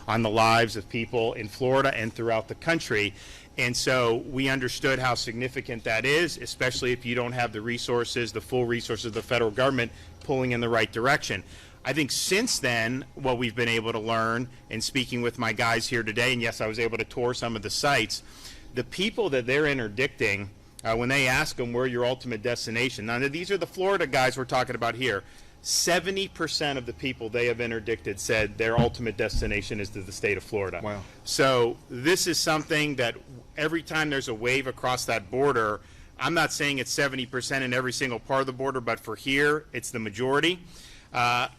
on the lives of people in Florida and throughout the country. And so we understood how significant that is, especially if you don't have the resources, the full resources of the federal government pulling in the right direction. I think since then, what we've been able to learn, and speaking with my guys here today, and yes, I was able to tour some of the sites, the people that they're interdicting, when they ask them where your ultimate destination, now these are the Florida guys we're talking about here, 70% of the people they have interdicted said their ultimate destination is to the state of Florida. Wow. So this is something that every time there's a wave across that border, I'm not saying it's 70% in every single part of the border, but for here, it's the majority.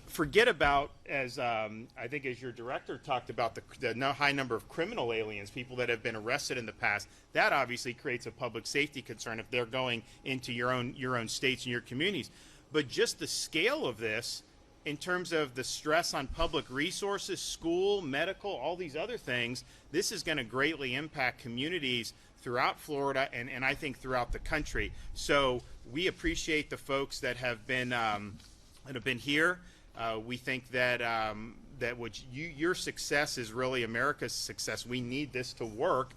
Forget about, as I think as your director talked about, the high number of criminal aliens, people that have been arrested in the past. That obviously creates a public safety concern if they're going into your own states and your communities. But just the scale of this, in terms of the stress on public resources, school, medical, all these other things, this is going to greatly impact communities throughout Florida and I think throughout the country. So we appreciate the folks that have been here. We think that your success is really America's success. We need this to work.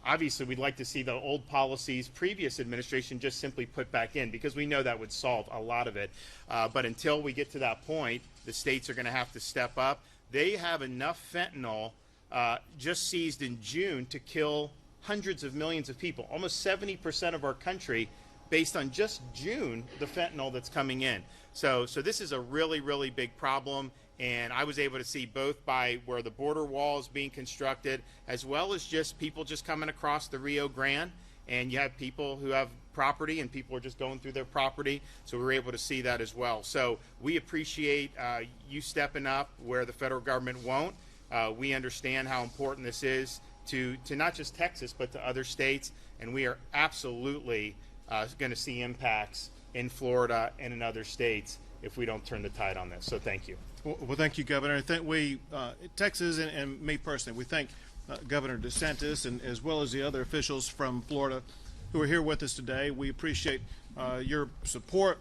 Obviously, we'd like to see the old policies, previous administration, just simply put back in, because we know that would solve a lot of it. But until we get to that point, the states are going to have to step up. They have enough fentanyl just seized in June to kill hundreds of millions of people, almost 70% of our country, based on just June, the fentanyl that's coming in. So this is a really, really big problem. And I was able to see both by where the border wall is being constructed, as well as just people just coming across the Rio Grande. And you have people who have property and people are just going through their property. So we were able to see that as well. So we appreciate you stepping up where the federal government won't. We understand how important this is to not just Texas, but to other states. And we are absolutely going to see impacts in Florida and in other states if we don't turn the tide on this. So thank you. Well, thank you, Governor. I think Texas and me personally, we thank Governor DeSantis and as well as the other officials from Florida who are here with us today. We appreciate your support,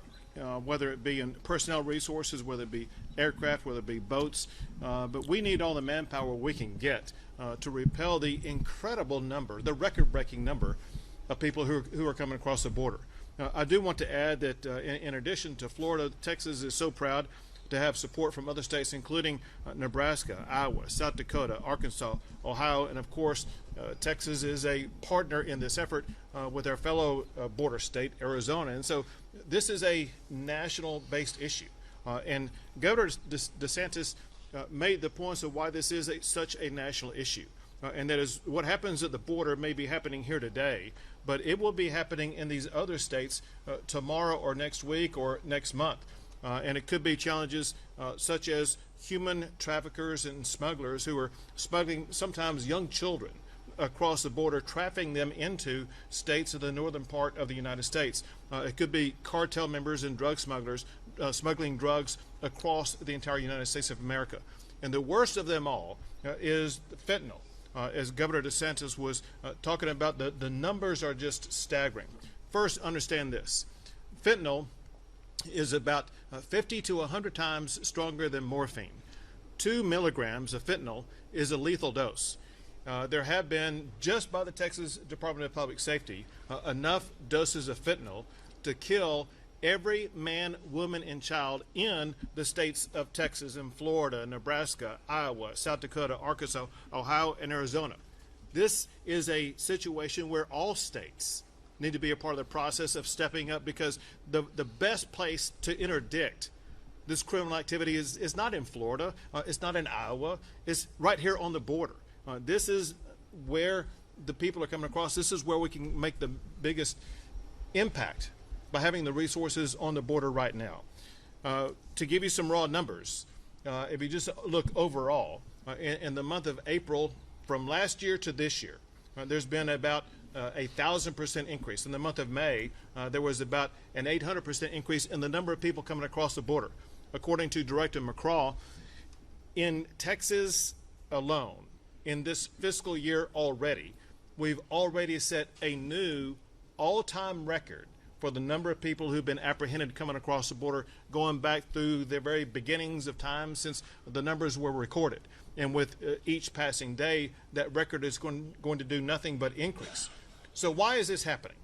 whether it be in personnel resources, whether it be aircraft, whether it be boats. But we need all the manpower we can get to repel the incredible number, the record-breaking number of people who are coming across the border. I do want to add that in addition to Florida, Texas is so proud to have support from other states, including Nebraska, Iowa, South Dakota, Arkansas, Ohio, and of course, Texas is a partner in this effort with our fellow border state, Arizona. And so this is a national-based issue. And Governor DeSantis made the points of why this is such a national issue. And that is what happens at the border may be happening here today, but it will be happening in these other states tomorrow or next week or next month. And it could be challenges such as human traffickers and smugglers who are smuggling sometimes young children across the border, trafficking them into states of the northern part of the United States. It could be cartel members and drug smugglers smuggling drugs across the entire United States of America. And the worst of them all is fentanyl. As Governor DeSantis was talking about, the numbers are just staggering. First, understand this. Fentanyl is about 50 to 100 times stronger than morphine. 2 milligrams of fentanyl is a lethal dose. There have been, just by the Texas Department of Public Safety, enough doses of fentanyl to kill every man, woman, and child in the states of Texas and Florida, Nebraska, Iowa, South Dakota, Arkansas, Ohio, and Arizona. This is a situation where all states need to be a part of the process of stepping up, because the best place to interdict this criminal activity is not in Florida, it's not in Iowa, it's right here on the border. This is where the people are coming across. This is where we can make the biggest impact by having the resources on the border right now. To give you some raw numbers, if you just look overall, in the month of April, from last year to this year, there's been about 1,000% increase. In the month of May, there was about an 800% increase in the number of people coming across the border. According to Director McCraw, in Texas alone, in this fiscal year already, we've already set a new all-time record for the number of people who've been apprehended coming across the border, going back through the very beginnings of time since the numbers were recorded. And with each passing day, that record is going to do nothing but increase. So why is this happening?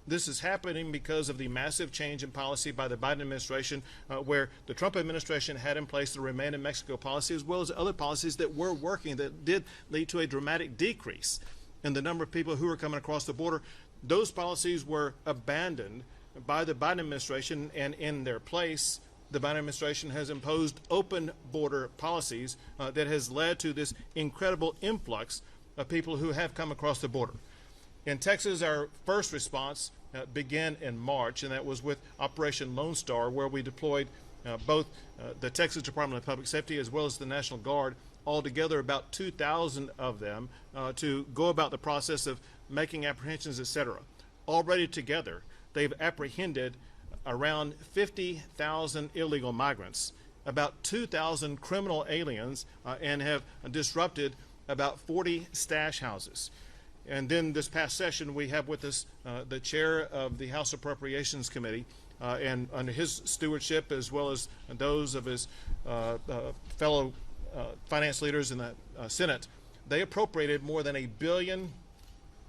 This is happening because of the massive change in policy by the Biden administration, where the Trump administration had in place the Remain in Mexico policy, as well as other policies that were working that did lead to a dramatic decrease in the number of people who are coming across the border. Those policies were abandoned by the Biden administration, and in their place, the Biden administration has imposed open border policies that has led to this incredible influx of people who have come across the border. In Texas, our first response began in March, and that was with Operation Lone Star, where we deployed both the Texas Department of Public Safety as well as the National Guard, altogether about 2,000 of them, to go about the process of making apprehensions, etc. Already together, they've apprehended around 50,000 illegal migrants, about 2,000 criminal aliens, and have disrupted about 40 stash houses. And then this past session, we have with us the chair of the House Appropriations Committee, and under his stewardship, as well as those of his fellow finance leaders in the Senate, they appropriated more than $1 billion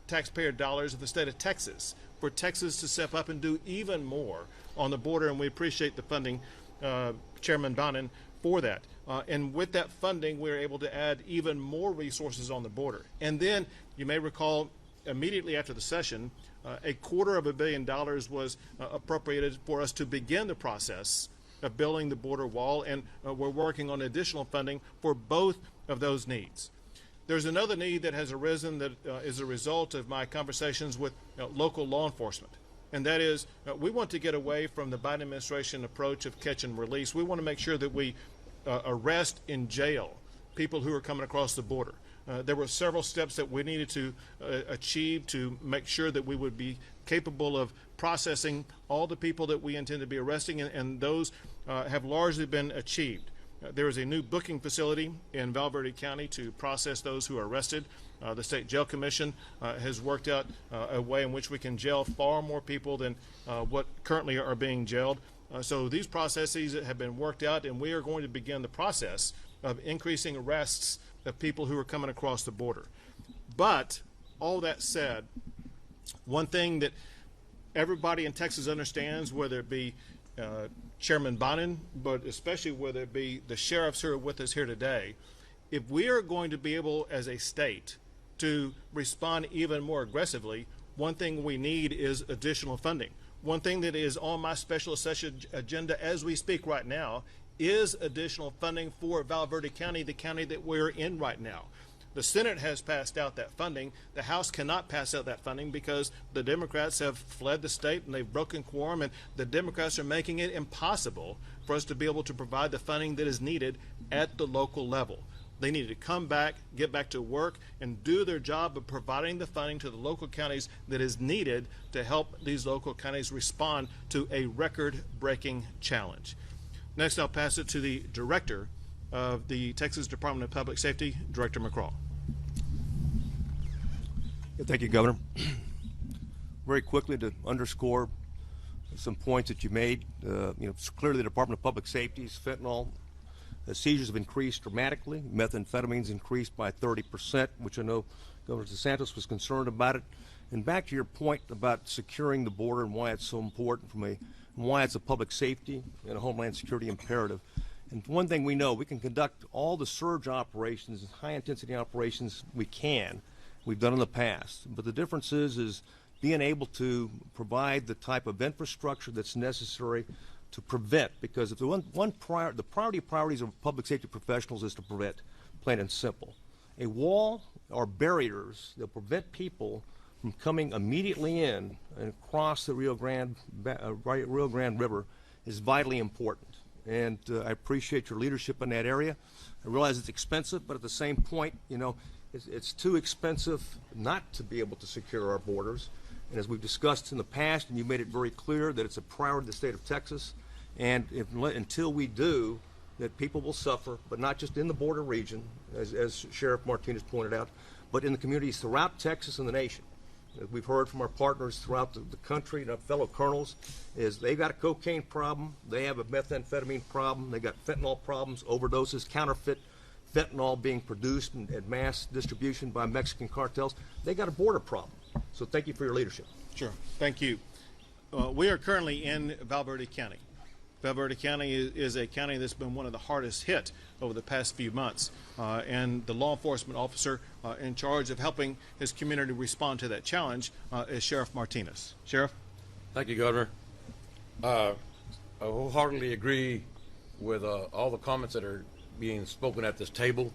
taxpayer dollars of the state of Texas for Texas to step up and do even more on the border, and we appreciate the funding, Chairman Bonin, for that. And with that funding, we're able to add even more resources on the border. And then, you may recall, immediately after the session, $250 million was appropriated for us to begin the process of building the border wall, and we're working on additional funding for both of those needs. There's another need that has arisen that is a result of my conversations with local law enforcement, and that is we want to get away from the Biden administration approach of catch and release. We want to make sure that we arrest in jail people who are coming across the border. There were several steps that we needed to achieve to make sure that we would be capable of processing all the people that we intend to be arresting, and those have largely been achieved. There is a new booking facility in Val Verde County to process those who are arrested. The State Jail Commission has worked out a way in which we can jail far more people than what currently are being jailed. So these processes have been worked out, and we are going to begin the process of increasing arrests of people who are coming across the border. But all that said, one thing that everybody in Texas understands, whether it be Chairman Bonin, but especially whether it be the sheriffs who are with us here today, if we are going to be able as a state to respond even more aggressively, one thing we need is additional funding. One thing that is on my special session agenda as we speak right now is additional funding for Val Verde County, the county that we're in right now. The Senate has passed out that funding. The House cannot pass out that funding because the Democrats have fled the state and they've broken quorum, and the Democrats are making it impossible for us to be able to provide the funding that is needed at the local level. They need to come back, get back to work, and do their job of providing the funding to the local counties that is needed to help these local counties respond to a record-breaking challenge. Next, I'll pass it to the Director of the Texas Department of Public Safety, Director McCraw. Thank you, Governor. Very quickly to underscore some points that you made. It's clearly the Department of Public Safety's fentanyl seizures have increased dramatically. Methamphetamine's increased by 30%, which I know Governor DeSantis was concerned about it. And back to your point about securing the border and why it's so important and why it's a public safety and a homeland security imperative. And one thing we know, we can conduct all the surge operations, high-intensity operations we can. We've done in the past. But the difference is being able to provide the type of infrastructure that's necessary to prevent, because if the priorities of public safety professionals is to prevent, plain and simple. A wall or barriers that prevent people from coming immediately in and across the Rio Grande River is vitally important. And I appreciate your leadership in that area. I realize it's expensive, but at the same point, it's too expensive not to be able to secure our borders. And as we've discussed in the past, and you made it very clear that it's a priority of the state of Texas, and until we do, that people will suffer, but not just in the border region, as Sheriff Martinez pointed out, but in the communities throughout Texas and the nation. as we've heard from our partners throughout the country and our fellow colonels, is they've got a cocaine problem, they have a methamphetamine problem, they got fentanyl problems, overdoses, counterfeit fentanyl being produced in mass distribution by Mexican cartels. They got a border problem. So thank you for your leadership. Sure. Thank you. We are currently in Valverde County. Valverde County is a county that's been one of the hardest hit over the past few months. And the law enforcement officer in charge of helping his community respond to that challenge is Sheriff Martinez. Sheriff? Thank you, Governor. I wholeheartedly agree with all the comments that are being spoken at this table.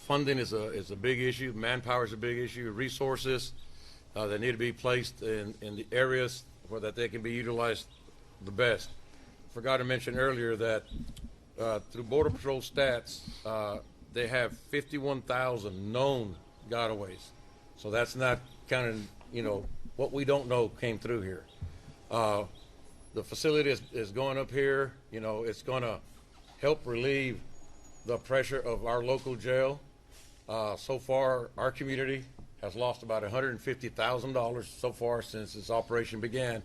Funding is a big issue. Manpower is a big issue. Resources that need to be placed in the areas where that they can be utilized the best. Forgot to mention earlier that through Border Patrol stats, they have 51,000 known gotaways. So that's not counting, what we don't know came through here. The facility is going up here. It's going to help relieve the pressure of our local jail. So far, our community has lost about $150,000 so far since this operation began,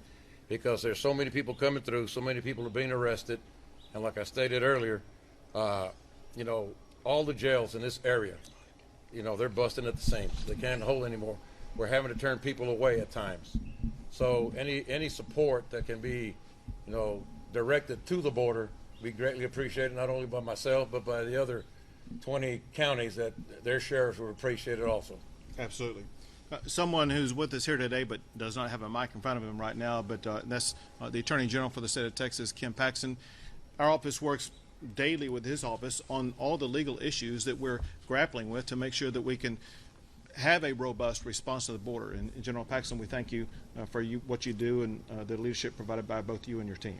because there's so many people coming through, so many people are being arrested, and like I stated earlier, all the jails in this area, they're busting at the seams. They can't hold anymore. We're having to turn people away at times. So any support that can be, directed to the border, we greatly appreciate it, not only by myself, but by the other 20 counties that their sheriffs would appreciate it also. Absolutely. Someone who's with us here today but does not have a mic in front of him right now, but that's the Attorney General for the state of Texas, Ken Paxton. Our office works daily with his office on all the legal issues that we're grappling with to make sure that we can have a robust response to the border. And General Paxton, we thank you for what you do and the leadership provided by both you and your team.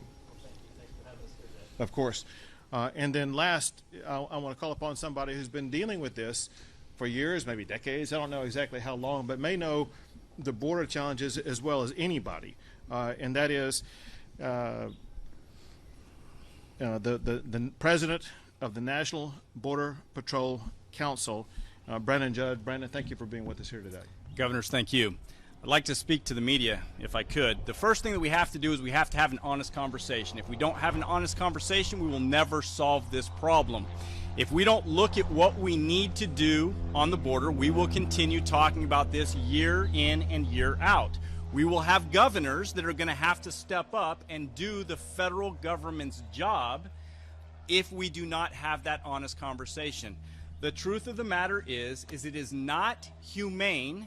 Of course. And then last, I want to call upon somebody who's been dealing with this for years, maybe decades. I don't know exactly how long, but may know the border challenges as well as anybody. And that is the president of the National Border Patrol Council, Brandon Judd. Brandon, thank you for being with us here today. Governors, thank you. I'd like to speak to the media, if I could. The first thing that we have to do is we have to have an honest conversation. If we don't have an honest conversation, we will never solve this problem. If we don't look at what we need to do on the border, we will continue talking about this year in and year out. We will have governors that are going to have to step up and do the federal government's job if we do not have that honest conversation. The truth of the matter is it is not humane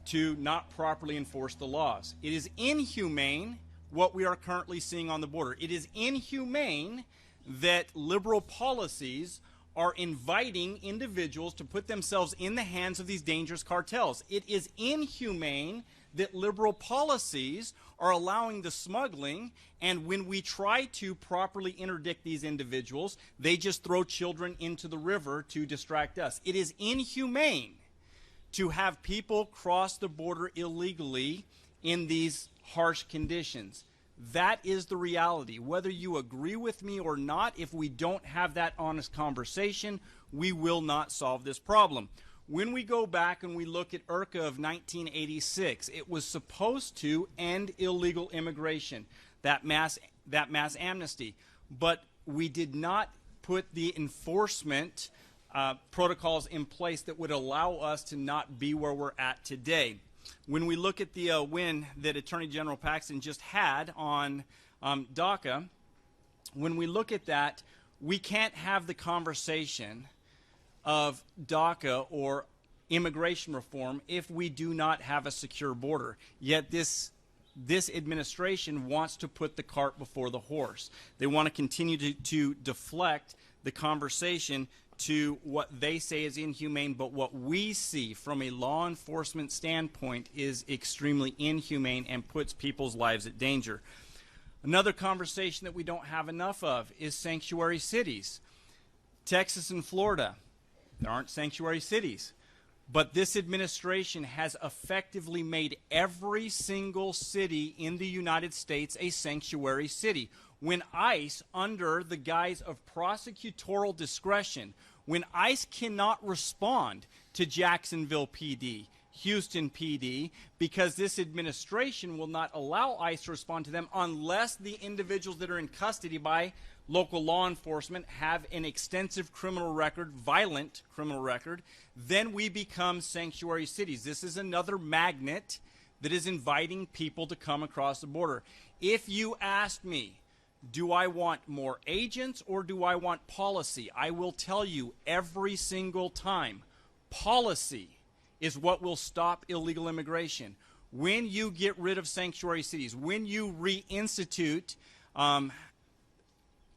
to not properly enforce the laws. It is inhumane what we are currently seeing on the border. It is inhumane that liberal policies are inviting individuals to put themselves in the hands of these dangerous cartels. It is inhumane that liberal policies are allowing the smuggling, and when we try to properly interdict these individuals, they just throw children into the river to distract us. It is inhumane to have people cross the border illegally in these harsh conditions. That is the reality. Whether you agree with me or not, if we don't have that honest conversation, we will not solve this problem. When we go back and we look at IRCA of 1986, it was supposed to end illegal immigration, that mass amnesty, but we did not put the enforcement protocols in place that would allow us to not be where we're at today. When we look at the win that Attorney General Paxton just had on DACA, when we look at that, we can't have the conversation of DACA or immigration reform if we do not have a secure border. Yet this administration wants to put the cart before the horse. They want to continue to deflect the conversation to what they say is inhumane, but what we see from a law enforcement standpoint is extremely inhumane and puts people's lives at danger. Another conversation that we don't have enough of is sanctuary cities. Texas and Florida, there aren't sanctuary cities, but this administration has effectively made every single city in the United States a sanctuary city. When ICE, under the guise of prosecutorial discretion, when ICE cannot respond to Jacksonville PD, Houston PD, because this administration will not allow ICE to respond to them unless the individuals that are in custody by local law enforcement have an extensive criminal record, violent criminal record. Then we become sanctuary cities. This is another magnet that is inviting people to come across the border. If you ask me, do I want more agents or do I want policy? I will tell you every single time, policy is what will stop illegal immigration. When you get rid of sanctuary cities, when you reinstitute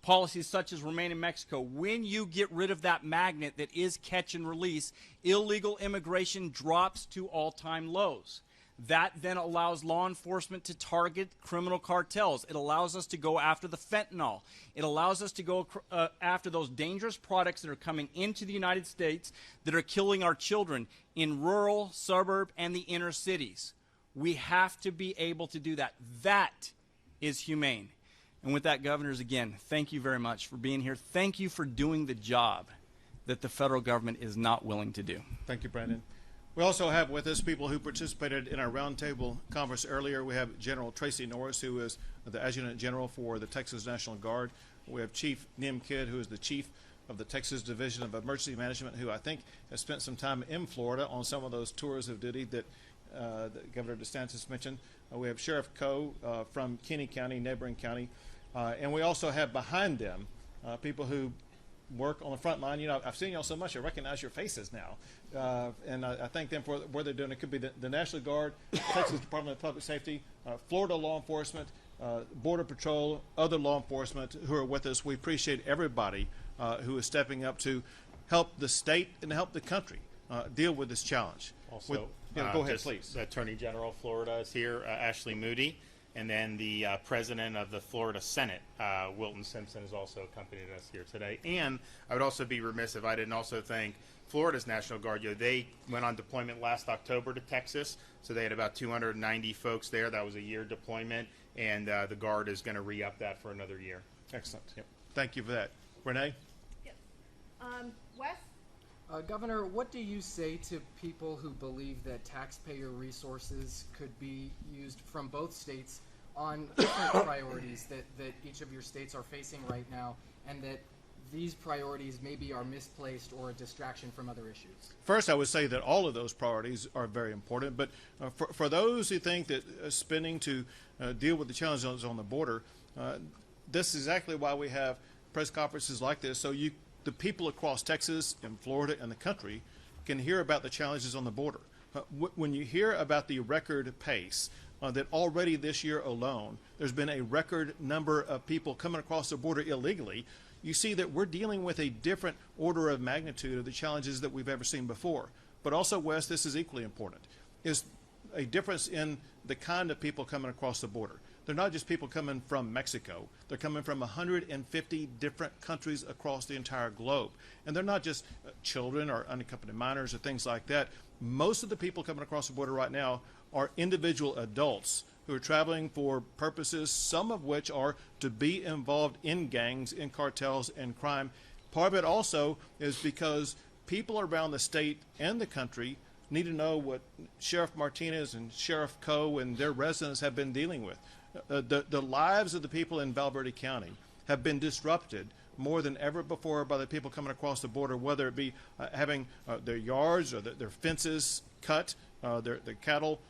policies such as Remain in Mexico, when you get rid of that magnet that is catch and release, illegal immigration drops to all-time lows. That then allows law enforcement to target criminal cartels. It allows us to go after the fentanyl. It allows us to go after those dangerous products that are coming into the United States that are killing our children in rural, suburb, and the inner cities. We have to be able to do that. That is humane. And with that, governors, again, thank you very much for being here. Thank you for doing the job that the federal government is not willing to do. Thank you, Brandon. We also have with us people who participated in our roundtable conference earlier. We have General Tracy Norris, who is the Adjutant General for the Texas National Guard. We have Chief Nim Kidd, who is the Chief of the Texas Division of Emergency Management, who I think has spent some time in Florida on some of those tours of duty that Governor DeSantis mentioned. We have Sheriff Coe from Kinney County, neighboring county. And we also have behind them people who work on the front line. You know, I've seen y'all so much, I recognize your faces now. And I thank them for what they're doing. It could be the National Guard, Texas Department of Public Safety, Florida law enforcement, Border Patrol, other law enforcement who are with us. We appreciate everybody who is stepping up to help the state and help the country deal with this challenge. Also, go ahead, please. The Attorney General of Florida is here, Ashley Moody, and then the President of the Florida Senate, Wilton Simpson, has also accompanied us here today. And I would also be remiss if I didn't also thank Florida's National Guard. You know, they went on deployment last October to Texas, so they had about 290 folks there. That was a year deployment, and the Guard is going to re-up that for another year. Excellent. Yep. Thank you for that. Renee? Yes. Wes? Governor, what do you say to people who believe that taxpayer resources could be used from both states on different priorities that each of your states are facing right now, and that these priorities maybe are misplaced or a distraction from other issues? First, I would say that all of those priorities are very important, but for those who think that spending to deal with the challenges on the border, this is exactly why we have press conferences like this, so the people across Texas and Florida and the country can hear about the challenges on the border. When you hear about the record pace, that already this year alone, there's been a record number of people coming across the border illegally, you see that we're dealing with a different order of magnitude of the challenges that we've ever seen before. But also, Wes, this is equally important, is a difference in the kind of people coming across the border. They're not just people coming from Mexico. They're coming from 150 different countries across the entire globe. And they're not just children or unaccompanied minors or things like that. Most of the people coming across the border right now are individual adults who are traveling for purposes, some of which are to be involved in gangs, in cartels, and crime. Part of it also is because people around the state and the country need to know what Sheriff Martinez and Sheriff Coe and their residents have been dealing with. The lives of the people in Valverde County have been disrupted more than ever before by the people coming across the border, whether it be having their yards or their fences cut, their cattle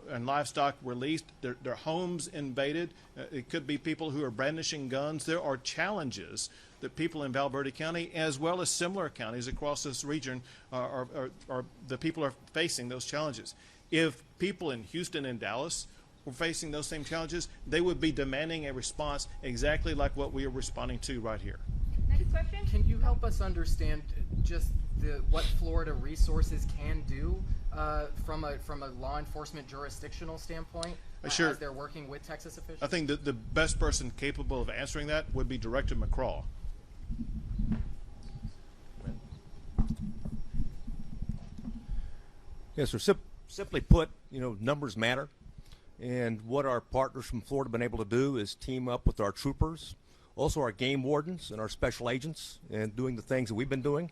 and livestock released, their homes invaded. It could be people who are brandishing guns. There are challenges that people in Valverde County, as well as similar counties across this region, the people are facing those challenges. If people in Houston and Dallas were facing those same challenges, they would be demanding a response exactly like what we are responding to right here. Next question. Can you help us understand just what Florida resources can do from a law enforcement jurisdictional standpoint Sure. as they're working with Texas officials? I think that the best person capable of answering that would be Director McCraw. Yes, sir. Simply put, numbers matter. And what our partners from Florida have been able to do is team up with our troopers, also our game wardens and our special agents, and doing the things that we've been doing.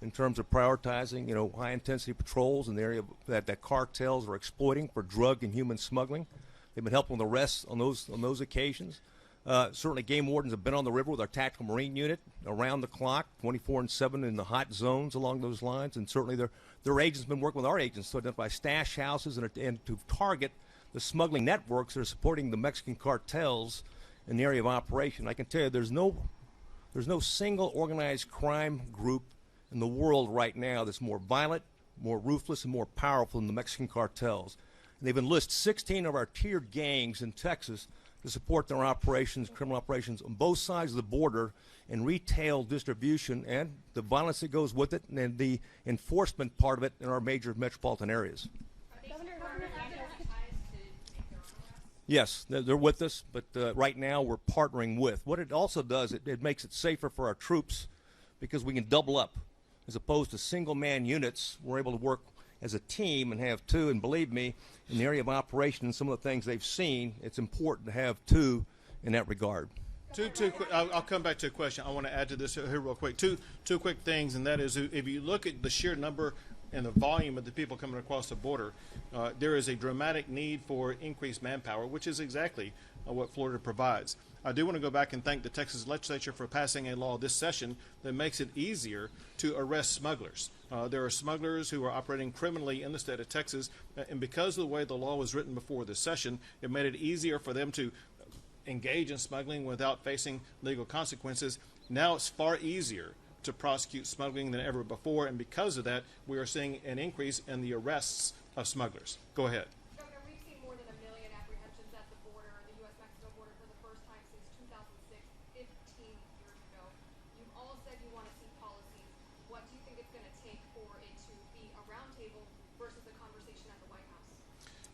in terms of prioritizing, high-intensity patrols in the area that cartels are exploiting for drug and human smuggling. They've been helping with arrests on those occasions. Certainly, game wardens have been on the river with our tactical marine unit around the clock, 24/7 in the hot zones along those lines. And certainly, their agents have been working with our agents to identify stash houses and to target the smuggling networks that are supporting the Mexican cartels in the area of operation. I can tell you, there's no single organized crime group in the world right now that's more violent, more ruthless, and more powerful than the Mexican cartels. And they've enlisted 16 of our tiered gangs in Texas to support their operations, criminal operations on both sides of the border, and retail distribution and the violence that goes with it, and the enforcement part of it in our major metropolitan areas. Yes, they're with us, but right now we're partnering with. What it also does, it makes it safer for our troops because we can double up. As opposed to single-man units, we're able to work as a team and have two. And believe me, in the area of operation and some of the things they've seen, it's important to have two in that regard. I'll come back to a question. I want to add to this here real quick. Two quick things, and that is, if you look at the sheer number and the volume of the people coming across the border, there is a dramatic need for increased manpower, which is exactly what Florida provides. I do want to go back and thank the Texas legislature for passing a law this session that makes it easier to arrest smugglers. There are smugglers who are operating criminally in the state of Texas, and because of the way the law was written before this session, it made it easier for them to engage in smuggling without facing legal consequences. Now it's far easier to prosecute smuggling than ever before, and because of that, we are seeing an increase in the arrests of smugglers. Go ahead. Governor, we've seen more than 1 million apprehensions at the border, the U.S.-Mexico border, for the first time since 2006, 15 years ago. You've all said you want to see policies. What do you think it's going to take for it to be a roundtable versus a conversation at the White House?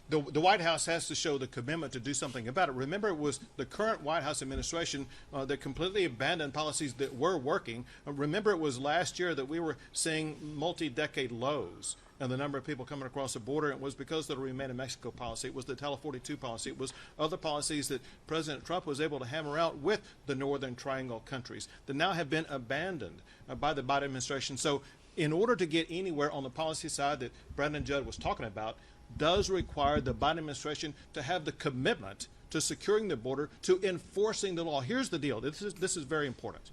The White House has to show the commitment to do something about it. Remember, it was the current White House administration that completely abandoned policies that were working. Remember, it was last year that we were seeing multi-decade lows and the number of people coming across the border. It was because of the Remain in Mexico policy. It was the Title 42 policy. It was other policies that President Trump was able to hammer out with the Northern Triangle countries that now have been abandoned by the Biden administration. So in order to get anywhere on the policy side that Brandon Judd was talking about, does require the Biden administration to have the commitment to securing the border, to enforcing the law. Here's the deal. This is very important.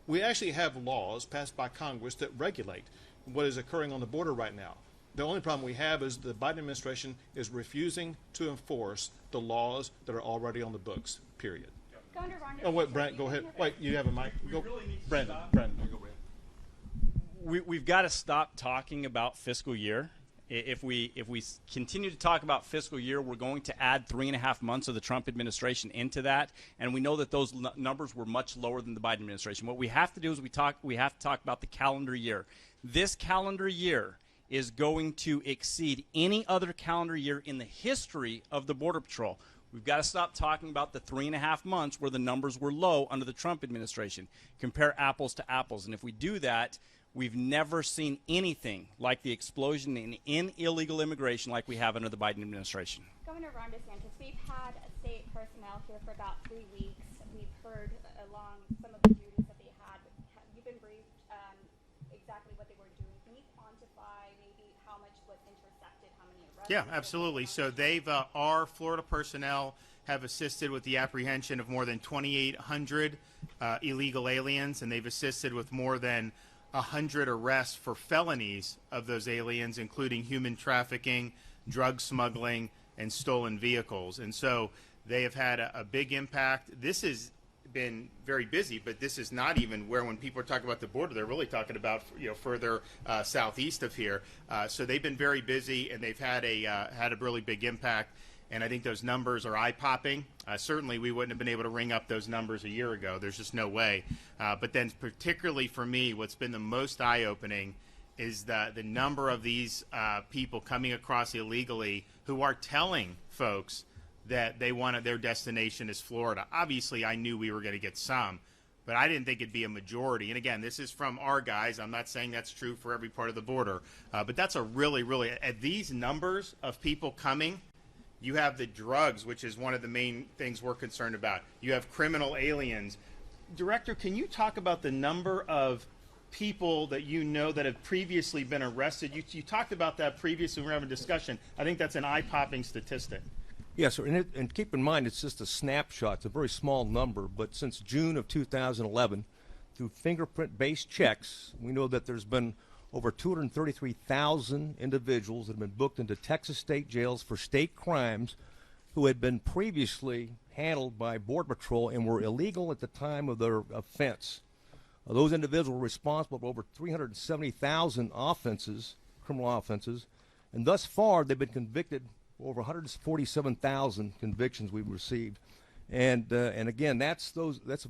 We actually have laws passed by Congress that regulate what is occurring on the border right now. The only problem we have is the Biden administration is refusing to enforce the laws that are already on the books, period. Governor Ron Oh, wait, Brent, go ahead. Wait, you have a mic. Go. Brandon. We've got to stop talking about fiscal year. If we continue to talk about fiscal year, we're going to add 3.5 months of the Trump administration into that, and we know that those numbers were much lower than the Biden administration. What we have to do is we have to talk about the calendar year. This calendar year is going to exceed any other calendar year in the history of the Border Patrol. We've got to stop talking about the 3.5 months where the numbers were low under the Trump administration. Compare apples to apples, and if we do that, we've never seen anything like the explosion in illegal immigration like we have under the Biden administration. Governor Ron DeSantis, we've had state personnel here for about 3 weeks. We've heard along some of the duties that they had. You've been briefed exactly what they were doing. Can you quantify maybe how much was intercepted, how many arrests? Yeah, absolutely. So our Florida personnel have assisted with the apprehension of more than 2,800 illegal aliens, and they've assisted with more than 100 arrests for felonies of those aliens, including human trafficking, drug smuggling, and stolen vehicles. And so they have had a big impact. This has been very busy, but this is not even where, when people are talking about the border, they're really talking about further southeast of here. So they've been very busy, and they've had a really big impact. And I think those numbers are eye-popping. Certainly, we wouldn't have been able to ring up those numbers a year ago. There's just no way. But then particularly for me, what's been the most eye-opening is the number of these people coming across illegally who are telling folks that their destination is Florida. Obviously, I knew we were going to get some, but I didn't think it'd be a majority. And again, this is from our guys. I'm not saying that's true for every part of the border. But that's a really, really, at these numbers of people coming, you have the drugs, which is one of the main things we're concerned about. You have criminal aliens. Director, can you talk about the number of people that you know that have previously been arrested. You talked about that previously when we were having a discussion. I think that's an eye-popping statistic. Yes, sir. And keep in mind, it's just a snapshot. It's a very small number. But since June of 2011, through fingerprint-based checks, we know that there's been over 233,000 individuals that have been booked into Texas state jails for state crimes who had been previously handled by Border Patrol and were illegal at the time of their offense. Those individuals were responsible for over 370,000 offenses, criminal offenses, and thus far they've been convicted over 147,000 convictions we've received. And again, that's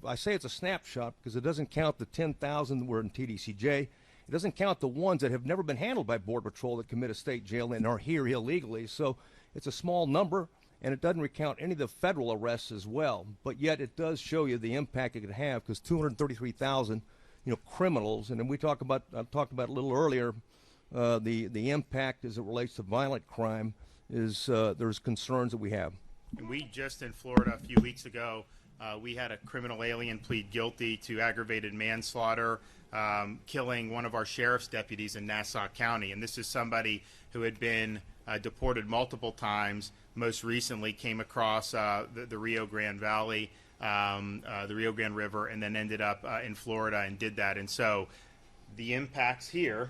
I say it's a snapshot because it doesn't count the 10,000 that were in TDCJ. It doesn't count the ones that have never been handled by Border Patrol that commit a state jail and are here illegally. So it's a small number, and it doesn't recount any of the federal arrests as well. But yet it does show you the impact it could have, because 233,000, criminals, and then I talked about a little earlier, the impact as it relates to violent crime is there's concerns that we have. And we just in Florida a few weeks ago, we had a criminal alien plead guilty to aggravated manslaughter, killing one of our sheriff's deputies in Nassau County. And this is somebody who had been deported multiple times, most recently came across the Rio Grande Valley, the Rio Grande River, and then ended up in Florida and did that. And so the impacts here,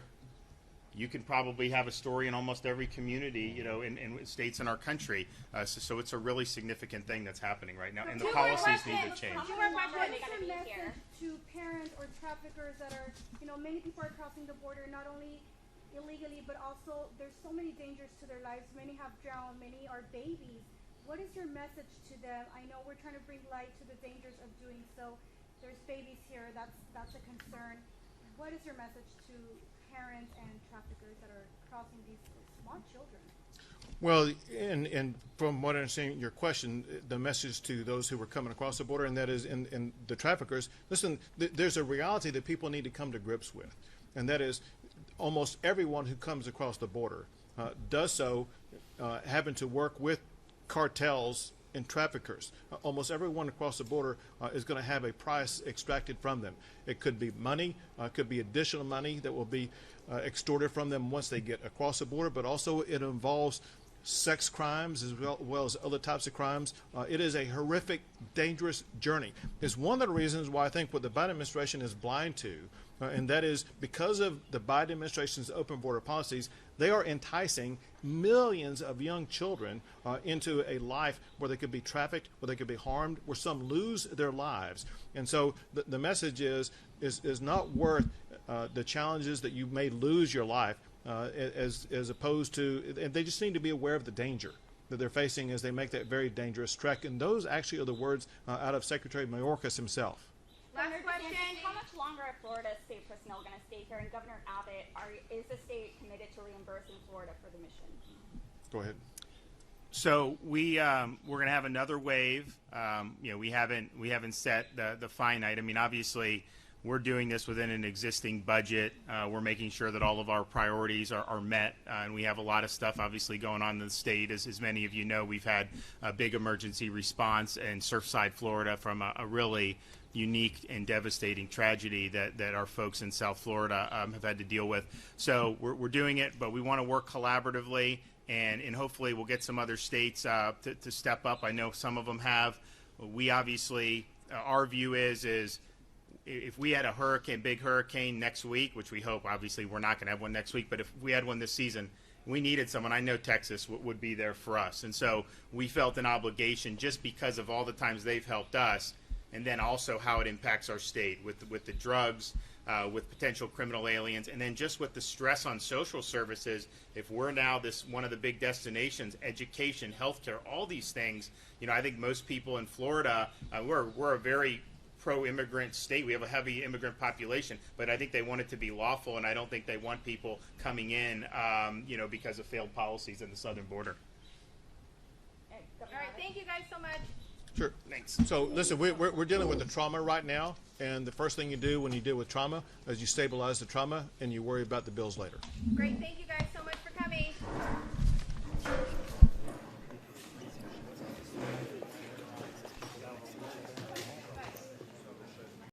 you can probably have a story in almost every community, in states in our country. So it's a really significant thing that's happening right now, and the policies need to change. What is your message to parents or traffickers that are, many people are crossing the border not only illegally, but also there's so many dangers to their lives. Many have drowned, many are babies. What is your message to them? I know we're trying to bring light to the dangers of doing so. There's babies here. That's a concern. What is your message to parents and traffickers that are crossing these small children? Well, and from what I understand your question, the message to those who were coming across the border, and that is in the traffickers, listen, there's a reality that people need to come to grips with, and that is almost everyone who comes across the border does so having to work with cartels and traffickers. Almost everyone across the border is going to have a price extracted from them. It could be money, could be additional money that will be extorted from them once they get across the border, but also it involves sex crimes as well as other types of crimes. It is a horrific, dangerous journey. It's one of the reasons why I think what the Biden administration is blind to, and that is because of the Biden administration's open border policies, they are enticing millions of young children into a life where they could be trafficked, where they could be harmed, where some lose their lives. And so the message is not worth the challenges that you may lose your life, as opposed to, and they just need to be aware of the danger that they're facing as they make that very dangerous trek. And those actually are the words out of Secretary Mayorkas himself. Last question. How much longer are Florida state personnel going to stay here? And Governor Abbott, is the state committed to reimbursing Florida for the mission? Go ahead. So we're going to have another wave. We haven't set the finite. I mean, obviously, we're doing this within an existing budget. We're making sure that all of our priorities are met, and we have a lot of stuff obviously going on in the state. As many of you know, we've had a big emergency response in Surfside, Florida, from a really unique and devastating tragedy that our folks in South Florida have had to deal with. So we're doing it, but we want to work collaboratively, and hopefully we'll get some other states to step up. I know some of them have. We obviously, our view is if we had a big hurricane next week, which we hope, obviously we're not going to have one next week, but if we had one this season, we needed someone. I know Texas would be there for us. And so we felt an obligation just because of all the times they've helped us, and then also how it impacts our state with the drugs, with potential criminal aliens, and then just with the stress on social services. If we're now one of the big destinations, education, healthcare, all these things, I think most people in Florida, we're a very pro-immigrant state. We have a heavy immigrant population, but I think they want it to be lawful, and I don't think they want people coming in, because of failed policies in the southern border. All right, thank you guys so much. Sure. Thanks. So listen, we're dealing with the trauma right now, and the first thing you do when you deal with trauma is you stabilize the trauma and you worry about the bills later. Great, thank you guys so much for coming.